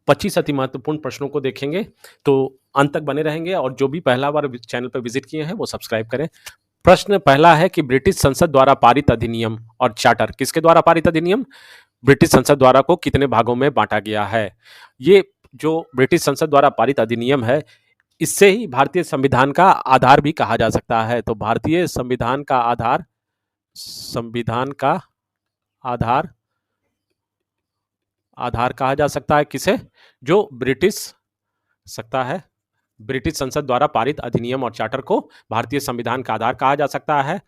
25 अति महत्वपूर्ण प्रश्नों को देखेंगे, तो अंत तक बने रहेंगे और जो भी पहला बार चैनल पर विजिट किए हैं वो सब्सक्राइब करें। प्रश्न पहला है कि ब्रिटिश संसद द्वारा पारित अधिनियम और चार्टर किसके द्वारा पारित अधिनियम ब्रिटिश संसद द्वारा को कितने भागों में बांटा गया है। ये जो ब्रिटिश संसद द्वारा पारित अधिनियम है, इससे ही भारतीय संविधान का आधार भी कहा जा सकता है। तो भारतीय संविधान का आधार, संविधान का आधार आधार कहा जा सकता है किसे, जो ब्रिटिश सकता है ब्रिटिश संसद द्वारा पारित अधिनियम और चार्टर को भारतीय संविधान का आधार कहा जा सकता है।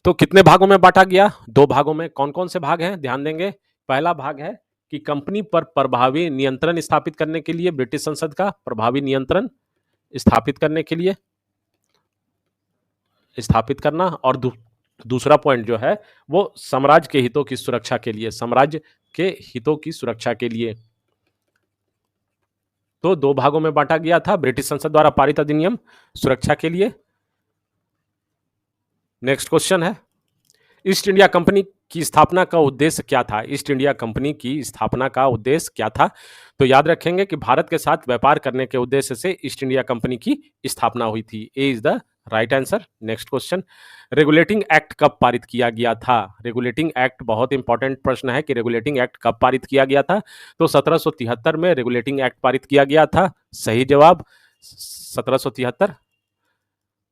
तो कितने भागों में बांटा गया, 2 भागों में। कौन कौन से भाग हैं, ध्यान देंगे। पहला भाग है कि कंपनी पर प्रभावी नियंत्रण स्थापित करने के लिए, ब्रिटिश संसद का प्रभावी नियंत्रण स्थापित करने के लिए स्थापित करना, और दूसरा पॉइंट जो है वो साम्राज्य के हितों की सुरक्षा के लिए, साम्राज्य के हितों की सुरक्षा के लिए। तो 2 भागों में बांटा गया था, ब्रिटिश संसद द्वारा पारित अधिनियम सुरक्षा के लिए। नेक्स्ट क्वेश्चन है, ईस्ट इंडिया कंपनी की स्थापना का उद्देश्य क्या था। ईस्ट इंडिया कंपनी की स्थापना का उद्देश्य क्या था। तो याद रखेंगे कि भारत के साथ व्यापार करने के उद्देश्य से ईस्ट इंडिया कंपनी की स्थापना हुई थी। A is the right answer. Next question, regulating act कब पारित किया गया था। रेगुलेटिंग एक्ट, बहुत इंपॉर्टेंट प्रश्न है कि रेगुलेटिंग एक्ट कब पारित किया गया था। तो 1773 में रेगुलेटिंग एक्ट पारित किया गया था। सही जवाब 1773।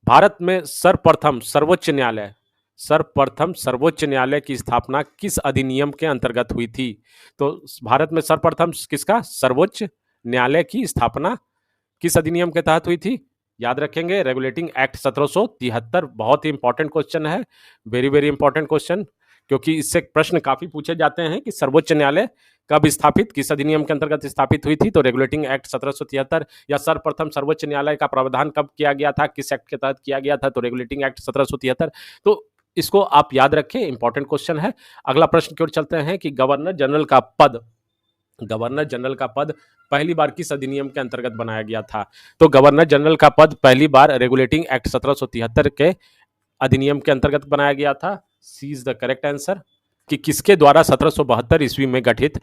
भारत में सर्वप्रथम सर्वोच्च न्यायालय की स्थापना किस अधिनियम के अंतर्गत हुई थी। तो भारत में सर्वप्रथम किसका, सर्वोच्च न्यायालय की स्थापना किस अधिनियम के तहत हुई थी। याद रखेंगे रेगुलेटिंग एक्ट 1773। बहुत ही इंपॉर्टेंट क्वेश्चन है, वेरी वेरी इंपॉर्टेंट क्वेश्चन, क्योंकि इससे प्रश्न काफी पूछे जाते हैं कि सर्वोच्च न्यायालय कब स्थापित, किस अधिनियम के अंतर्गत स्थापित हुई थी। तो रेगुलेटिंग एक्ट 1773, या सर्वप्रथम सर्वोच्च न्यायालय का प्रावधान कब किया गया था, किस एक्ट के तहत किया गया था। तो रेगुलेटिंग एक्ट 1773। तो इसको आप याद रखें, इंपॉर्टेंट क्वेश्चन है। अगला प्रश्न की ओर चलते हैं कि गवर्नर जनरल का पद पहली बार किस अधिनियम के अंतर्गत बनाया गया था। तो गवर्नर जनरल का पद पहली बार रेगुलेटिंग एक्ट 1773 के अधिनियम के अंतर्गत बनाया गया था। सी इज द करेक्ट आंसर। कि किसके द्वारा 1772 ईस्वी में गठित,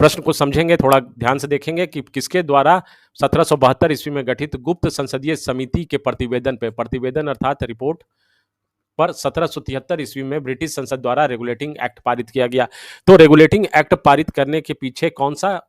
प्रश्न को समझेंगे, थोड़ा ध्यान से देखेंगे कि किसके द्वारा 1772 ईस्वी में गठित गुप्त संसदीय समिति के प्रतिवेदन अर्थात रिपोर्ट पर 1773 ईस्वी में ब्रिटिश संसद द्वारा रेगुलेटिंग एक्ट पारित किया गया। तो रेगुलेटिंग एक्ट पारित करने के पीछे कौन सा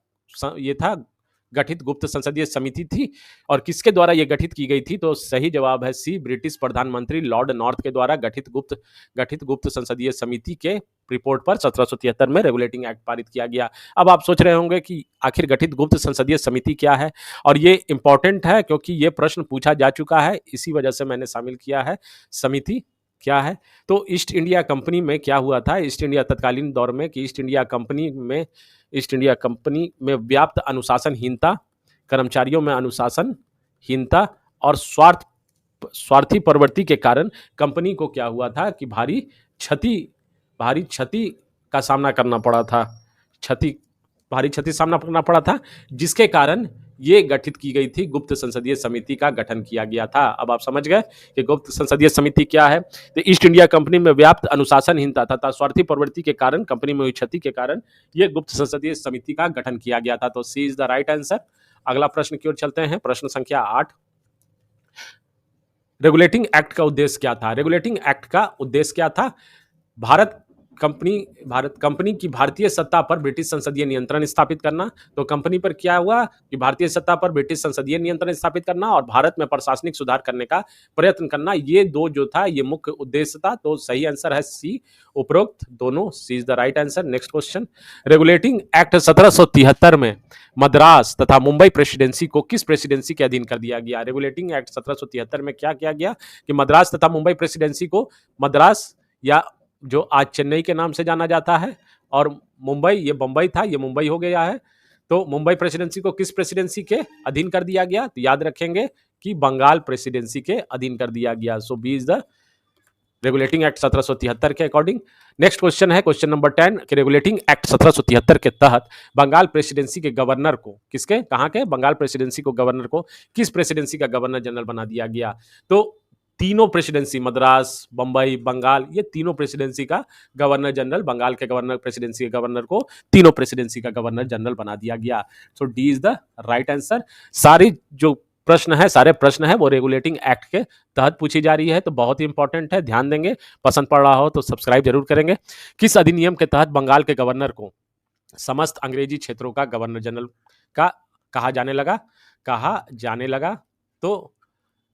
ये था, गठित गुप्त संसदीय समिति थी, और किसके द्वारा यह गठित की गई थी। तो सही जवाब है सी, ब्रिटिश प्रधानमंत्री लॉर्ड नॉर्थ के द्वारा गठित गुप्त संसदीय समिति के रिपोर्ट पर 1773 में रेगुलेटिंग एक्ट पारित किया गया। अब आप सोच रहे होंगे कि आखिर गठित गुप्त संसदीय समिति क्या है, और ये इंपॉर्टेंट है क्योंकि ये प्रश्न पूछा जा चुका है, इसी वजह से मैंने शामिल किया है। समिति क्या है। तो ईस्ट इंडिया कंपनी में क्या हुआ था, ईस्ट इंडिया तत्कालीन दौर में, कि ईस्ट इंडिया कंपनी में व्याप्त अनुशासनहीनता, कर्मचारियों में अनुशासनहीनता और स्वार्थी प्रवृत्ति के कारण कंपनी को क्या हुआ था कि भारी क्षति का सामना करना पड़ा था, भारी क्षति सामना करना पड़ा था, जिसके कारण ये गठित की गई थी, गुप्त संसदीय समिति का गठन किया गया था। अब आप समझ गए कि गुप्त संसदीय समिति क्या है। तो ईस्ट इंडिया कंपनी में व्याप्त अनुशासनहीनता तथा स्वार्थी प्रवृत्ति के कारण, कंपनी में हुई क्षति के कारण, यह गुप्त संसदीय समिति का गठन किया गया था। तो सी इज द राइट आंसर। अगला प्रश्न की ओर चलते हैं, प्रश्न संख्या 8। रेगुलेटिंग एक्ट का उद्देश्य क्या था। रेगुलेटिंग एक्ट का उद्देश्य क्या था, भारत कंपनी की भारतीय सत्ता पर ब्रिटिश संसदीय नियंत्रण स्थापित करना। तो कंपनी पर क्या हुआ कि भारतीय सत्ता पर ब्रिटिश संसदीय नियंत्रण स्थापित करना और भारत में प्रशासनिक सुधार करने का प्रयत्न करना, ये दो जो था ये मुख्य उद्देश्य था। तो सही आंसर है सी, उपरोक्त दोनों। C is the right answer. Next question, regulating act 1773 में मद्रास तथा मुंबई प्रेसिडेंसी को किस प्रेसिडेंसी के अधीन कर दिया गया। रेगुलेटिंग एक्ट 1773 में क्या किया गया कि मद्रास तथा मुंबई प्रेसिडेंसी को, मद्रास या जो आज चेन्नई के नाम से जाना जाता है, और मुंबई, ये बंबई था, ये मुंबई हो गया है। तो मुंबई प्रेसिडेंसी को किस प्रेसिडेंसी के अधीन कर दिया गया। तो याद रखेंगे कि बंगाल प्रेसिडेंसी के अधीन कर दिया गया। So B is the regulating act 1773 के अकॉर्डिंग। नेक्स्ट क्वेश्चन है क्वेश्चन नंबर 10 कि रेगुलेटिंग एक्ट 1773 के तहत बंगाल प्रेसिडेंसी के गवर्नर को, किसके, कहां के, बंगाल प्रेसिडेंसी को गवर्नर को किस प्रेसिडेंसी का गवर्नर जनरल बना दिया गया। तो तीनों प्रेसिडेंसी, मद्रास, बंबई, बंगाल, ये तीनों प्रेसिडेंसी का गवर्नर जनरल, बंगाल के गवर्नर, प्रेसिडेंसी के गवर्नर को तीनों प्रेसिडेंसी का गवर्नर जनरल बना दिया गया। So D is the right answer. सारी जो सारे प्रश्न है वो रेगुलेटिंग एक्ट के तहत पूछी जा रही है, तो बहुत ही इंपॉर्टेंट है, ध्यान देंगे। पसंद पड़ रहा हो तो सब्सक्राइब जरूर करेंगे। किस अधिनियम के तहत बंगाल के गवर्नर को समस्त अंग्रेजी क्षेत्रों का गवर्नर जनरल का कहा जाने लगा? तो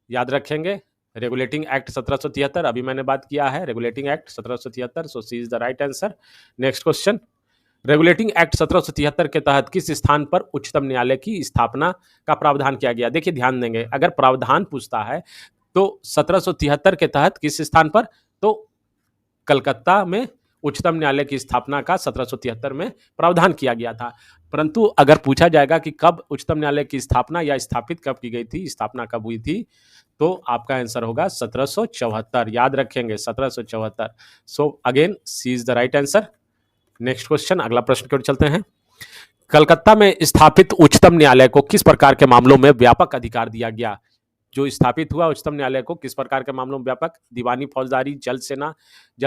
याद रखेंगे रेगुलेटिंग एक्ट 1773, अभी मैंने बात किया है regulating act 1773, so C is the right answer. Next question, regulating act 1773 के तहत किस स्थान पर उच्चतम न्यायालय की स्थापना का प्रावधान किया गया? देखिए ध्यान देंगे, अगर प्रावधान पूछता है तो 1773 के तहत किस स्थान पर, तो कलकत्ता में उच्चतम न्यायालय की स्थापना का 1773 में प्रावधान किया गया था। परंतु अगर पूछा जाएगा कि कब उच्चतम न्यायालय की स्थापना या स्थापित कब की गई थी, स्थापना कब हुई थी, तो आपका आंसर होगा 1774। याद रखेंगे 1774। So again C is the right answer. Next question, अगला प्रश्न की ओर चलते हैं। कलकत्ता में स्थापित उच्चतम न्यायालय को किस प्रकार के मामलों में व्यापक अधिकार दिया गया? जो स्थापित हुआ उच्चतम न्यायालय को किस प्रकार के मामलों में व्यापक? दीवानी, फौजदारी, जल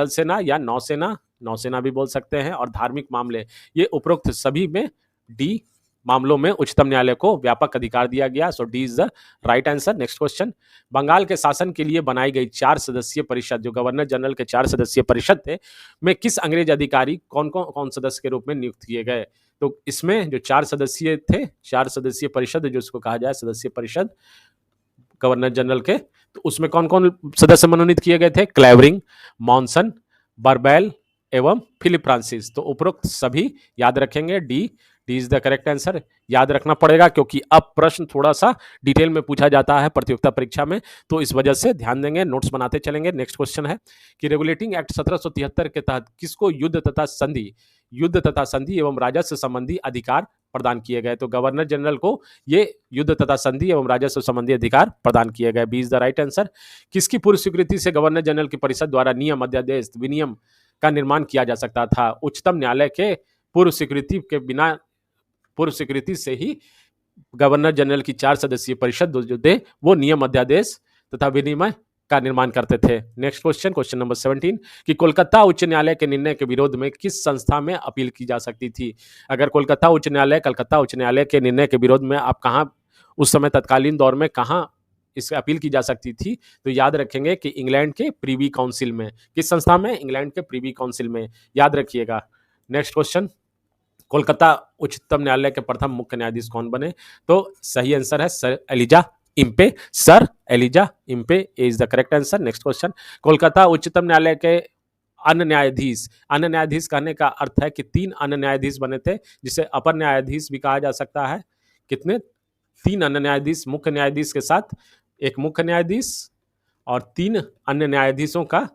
सेना या नौसेना भी बोल सकते हैं, और धार्मिक मामले, ये उपरोक्त सभी में डी मामलों में उच्चतम न्यायालय को व्यापक अधिकार दिया गया। So D is the right answer. Next question, Bengal के शासन के लिए बनाई गई 4 सदस्यीय परिषद, जो गवर्नर जनरल के 4 सदस्यीय परिषद थे, में किस अंग्रेज अधिकारी कौन सदस्य के रूप में नियुक्त किए गए? तो इसमें जो 4 सदस्यीय थे, 4 सदस्यीय परिषद जो इसको कहा जाए सदस्यीय परिषद गवर्नर जनरल के, तो उसमें कौन कौन सदस्य मनोनीत किए गए थे? क्लेवरिंग, मॉनसन, बर्बेल एवं फिलिप फ्रांसिस। तो उपरोक्त सभी याद रखेंगे, D is the correct answer. याद रखना पड़ेगा क्योंकि अब प्रश्न थोड़ा सा डिटेल में पूछा जाता है प्रतियोगिता परीक्षा में, तो इस वजह से ध्यान देंगे, नोट्स बनाते चलेंगे। नेक्स्ट क्वेश्चन है कि रेगुलेटिंग एक्ट 1773 के तहत किसको युद्ध तथा संधि एवं राजस्व संबंधी अधिकार प्रदान किए गए? तो गवर्नर जनरल को ये युद्ध तथा संधि एवं राजस्व संबंधी अधिकार प्रदान किए गए। B is the right answer. किसकी पूर्व स्वीकृति से गवर्नर जनरल की परिषद द्वारा नियम, अध्यादेश, विनियम का निर्माण किया जा सकता था? उच्चतम न्यायालय के पूर्व स्वीकृति से ही गवर्नर जनरल की 4 सदस्यीय परिषद जो थे वो नियम, अध्यादेश तथा विनिमय का निर्माण करते थे। नेक्स्ट क्वेश्चन नंबर 17 कि कोलकाता उच्च न्यायालय के निर्णय के विरोध में किस संस्था में अपील की जा सकती थी? अगर कलकत्ता उच्च न्यायालय के निर्णय के विरोध में आप कहां उस समय तत्कालीन दौर में कहां इससे अपील की जा सकती थी? तो याद रखेंगे कि इंग्लैंड के प्रीवी काउंसिल में। किस संस्था में? इंग्लैंड के प्रीवी काउंसिल में, याद रखिएगा। नेक्स्ट क्वेश्चन, कोलकाता उच्चतम न्यायालय के प्रथम मुख्य न्यायाधीश कौन बने? तो सही आंसर है sir Elijah Impey is the correct answer. Next question, Kolkata उच्चतम न्यायालय के अन्य न्यायाधीश कहने का अर्थ है कि 3 अन्य न्यायाधीश बने थे, जिसे अपर न्यायाधीश भी कहा जा सकता है। कितने? 3 अन्य न्यायाधीश, मुख्य न्यायाधीश के साथ एक मुख्य न्यायाधीश और 3 अन्य न्यायाधीशों का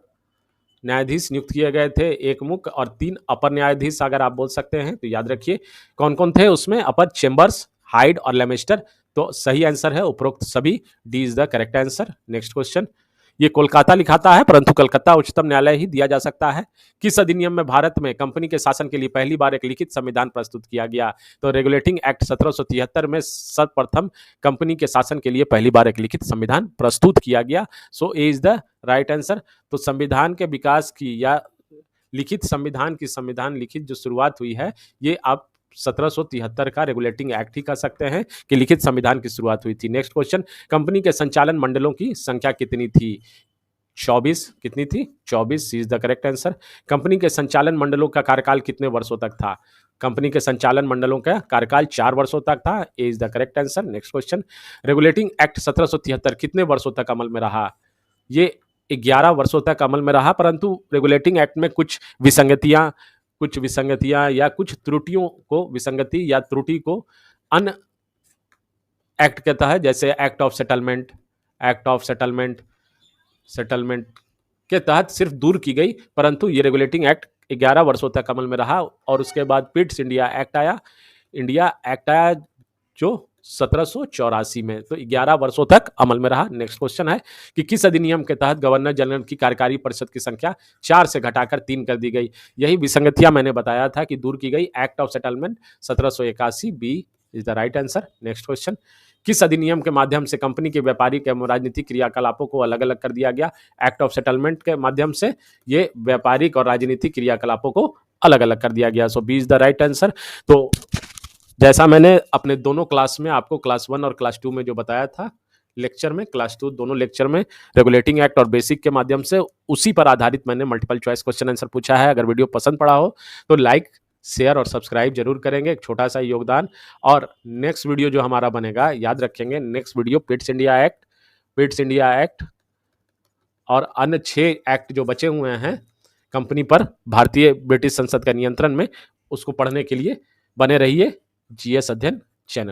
न्यायाधीश नियुक्त किए गए थे, एक मुख्य और 3 अपर न्यायाधीश अगर आप बोल सकते हैं। तो याद रखिए कौन कौन थे उसमें? अपर चेम्बर्स, हाइड और लेमेस्टर। तो सही आंसर है उपरोक्त सभी, D is the correct answer. Next question, ये कोलकाता लिखाता है परंतु कलकत्ता उच्चतम न्यायालय ही दिया जा सकता है। किस अधिनियम में भारत में कंपनी के शासन के लिए पहली बार एक लिखित संविधान प्रस्तुत किया गया? तो रेगुलेटिंग एक्ट 1773 में सर्वप्रथम कंपनी के शासन के लिए पहली बार एक लिखित संविधान प्रस्तुत किया गया। सो ए इज द राइट आंसर। तो संविधान के विकास की या संविधान लिखित जो शुरुआत हुई है, ये आप 1773 का रेगुलेटिंग एक्ट ही कह सकते हैं कि लिखित संविधान की शुरुआत हुई थी। नेक्स्ट क्वेश्चन, कंपनी के संचालन मंडलों की संख्या कितनी थी? 24। कितनी थी? 24 is the correct answer. Company के संचालन मंडलों का कार्यकाल कितने वर्षों तक था? कंपनी के संचालन मंडलों का कार्यकाल 4 वर्षों तक था। A is the correct answer. Next question, regulating act 1773 कितने वर्षों तक अमल में रहा? ये 11 वर्षों तक अमल में रहा, परंतु रेगुलेटिंग एक्ट में कुछ विसंगतियां या कुछ विसंगति या त्रुटि को अन्य एक्ट कहता है, जैसे एक्ट ऑफ सेटलमेंट के तहत सिर्फ दूर की गई, परंतु ये रेगुलेटिंग एक्ट 11 वर्षों तक अमल में रहा। और उसके बाद पिट्स इंडिया एक्ट आया जो 1784 में, तो 11 वर्षों तक अमल में रहा। नेक्स्ट क्वेश्चन है कि किस अधिनियम के तहत गवर्नर जनरल की कार्यकारी परिषद की संख्या 4 से घटाकर 3 कर दी गई? यही विसंगतियां मैंने बताया था कि दूर की गई। Act of settlement 1781 B is the right answer. Next question, किस अधिनियम के माध्यम से कंपनी के व्यापारिक एवं राजनीतिक क्रियाकलापों को अलग अलग कर दिया गया? एक्ट ऑफ सेटलमेंट के माध्यम से ये व्यापारिक और राजनीतिक क्रियाकलापों को अलग अलग कर दिया गया। So B is the right answer. तो जैसा मैंने अपने दोनों क्लास में आपको क्लास 1 और क्लास 2 में जो बताया था लेक्चर में, क्लास 2 दोनों लेक्चर में रेगुलेटिंग एक्ट और बेसिक के माध्यम से उसी पर आधारित मैंने मल्टीपल चॉइस क्वेश्चन आंसर पूछा है। अगर वीडियो पसंद पड़ा हो तो लाइक, शेयर और सब्सक्राइब जरूर करेंगे, एक छोटा सा योगदान। और नेक्स्ट वीडियो जो हमारा बनेगा, याद रखेंगे, next video Pitt's India act और अन्य 6 एक्ट जो बचे हुए हैं कंपनी पर भारतीय ब्रिटिश संसद का नियंत्रण में, उसको पढ़ने के लिए बने रहिए जीएस अध्ययन चैनल।